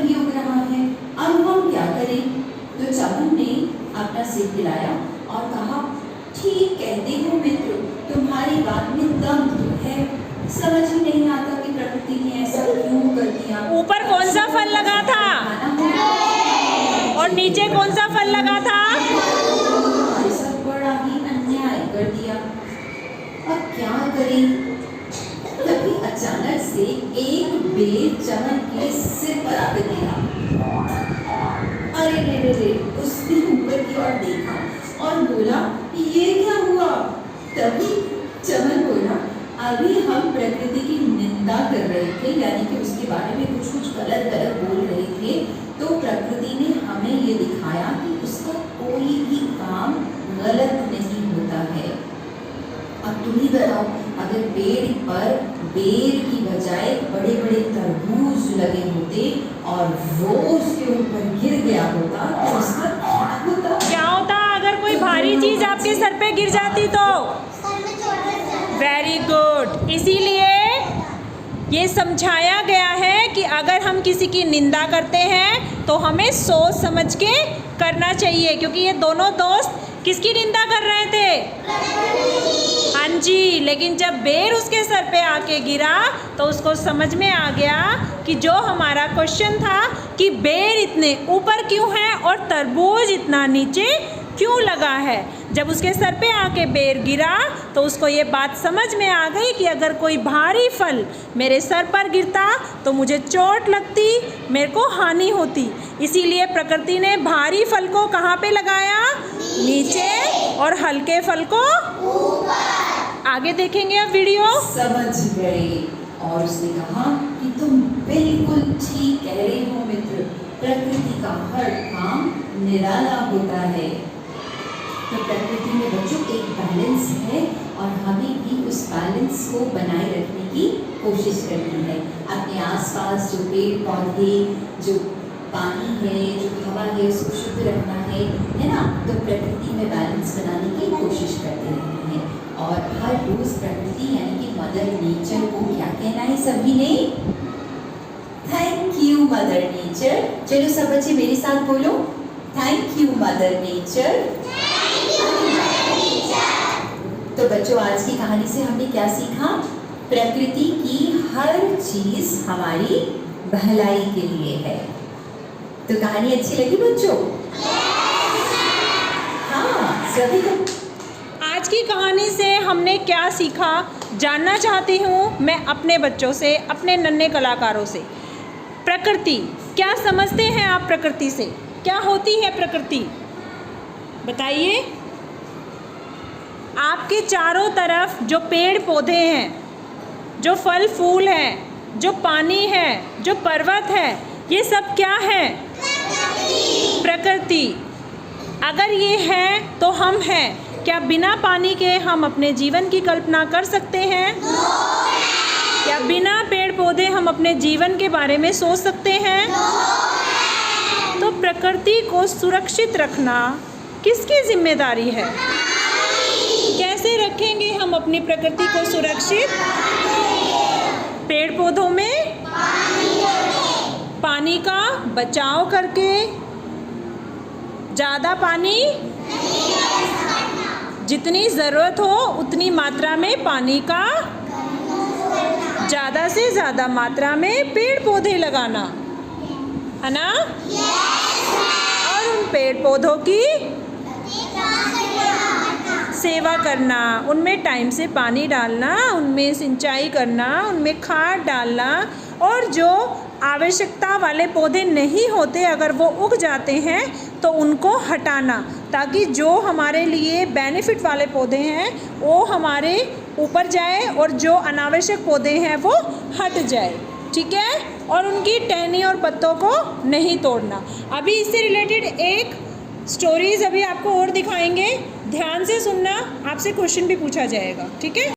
भी उग रहा है। अब हम क्या करें? तो चमन ने अपना सिर हिलाया और कहा, ठीक कहते हो मित्र, तुम्हारी बात में दम तो है। समझ ही नहीं आता कि प्रकृति ने ऐसा क्यों कर दिया। ऊपर कौन सा फल लगा था और नीचे कौन सा फल लगा था? ऐसा बड़ा ही अन्याय कर दिया। अब क्या करें? तभी अचानक से एक बेर चमन के सिर पर आकर गिरा। अरे रे रे, उसने ऊपर की ओर देखा और बोला, ये क्या हुआ? तभी चमन बोला, अभी हम प्रकृति की निंदा कर रहे थे, यानी कि उसके बारे में कुछ कुछ गलत गलत बोल रहे थे। तो प्रकृति ने हमें ये दिखाया कि उसका कोई भी काम गलत नहीं होता है। अब तुम ही बताओ, अगर पेड़ पर बेर की बजाय बड़े बड़े तरबूज लगे होते और वो उसके ऊपर गिर गया होता तो उसका क्या होता? क्या होता अगर कोई भारी चीज आपके सर पे गिर जाती तो? Very good. इसीलिए ये समझाया गया है कि अगर हम किसी की निंदा करते हैं तो हमें सोच समझ के करना चाहिए, क्योंकि ये दोनों दोस्त किसकी निंदा कर रहे थे? हाँ जी। लेकिन जब बेर उसके सर पे आके गिरा तो उसको समझ में आ गया कि जो हमारा क्वेश्चन था कि बेर इतने ऊपर क्यों है और तरबूज इतना नीचे क्यों लगा है, जब उसके सर पे आके बेर गिरा तो उसको ये बात समझ में आ गई कि अगर कोई भारी फल मेरे सर पर गिरता तो मुझे चोट लगती, मेरे को हानि होती। इसीलिए प्रकृति ने भारी फल को कहाँ पे लगाया? नीचे, और हल्के फल को ऊपर। आगे देखेंगे अब वीडियो। समझ गए। और उसने कहा कि तुम बिल्कुल ठीक कह रहे हो मित्र, प्रकृति का हर काम निराला होता है। तो प्रकृति में बच्चों एक बैलेंस है और हमें भी उस बैलेंस को बनाए रखने की कोशिश करनी है। अपने आसपास जो पेड़ पौधे, जो पानी है, जो हवा है, उसको शुद्ध रखना है ना? तो प्रकृति में बैलेंस बनाने की कोशिश करते रहना है। और हर रोज प्रकृति यानी कि मदर नेचर को क्या कहना है सभी ने? Thank you mother nature. चलो सब बच्चे मेरे साथ बोलो, थैंक यू मदर नेचर। तो बच्चों, आज की कहानी से हमने क्या सीखा? प्रकृति की हर चीज हमारी भलाई के लिए है। तो कहानी अच्छी लगी बच्चों? हाँ, सभी को। आज की कहानी से हमने क्या सीखा जानना चाहती हूँ मैं अपने बच्चों से, अपने नन्हे कलाकारों से। प्रकृति, क्या समझते हैं आप प्रकृति से? क्या होती है प्रकृति? बताइए। आपके चारों तरफ जो पेड़ पौधे हैं, जो फल फूल हैं, जो पानी है, जो पर्वत है, ये सब क्या है? प्रकृति। अगर ये है तो हम हैं। क्या बिना पानी के हम अपने जीवन की कल्पना कर सकते हैं? क्या बिना पेड़ पौधे हम अपने जीवन के बारे में सोच सकते हैं? तो प्रकृति को सुरक्षित रखना किसकी जिम्मेदारी है? कैसे रखेंगे हम अपनी प्रकृति को सुरक्षित? पेड़ पौधों में पानी का बचाव करके, ज़्यादा पानी, जितनी ज़रूरत हो उतनी मात्रा में पानी का, ज़्यादा से ज़्यादा मात्रा में पेड़ पौधे लगाना, है ना? और उन पेड़ पौधों की सेवा करना, उनमें टाइम से पानी डालना, उनमें सिंचाई करना, उनमें खाद डालना, और जो आवश्यकता वाले पौधे नहीं होते अगर वो उग जाते हैं तो उनको हटाना, ताकि जो हमारे लिए बेनिफिट वाले पौधे हैं वो हमारे ऊपर जाए और जो अनावश्यक पौधे हैं वो हट जाए। ठीक है? और उनकी टहनी और पत्तों को नहीं तोड़ना। अभी इससे रिलेटेड एक स्टोरीज अभी आपको और दिखाएंगे, ध्यान से सुनना, आपसे क्वेश्चन भी पूछा जाएगा। ठीक है?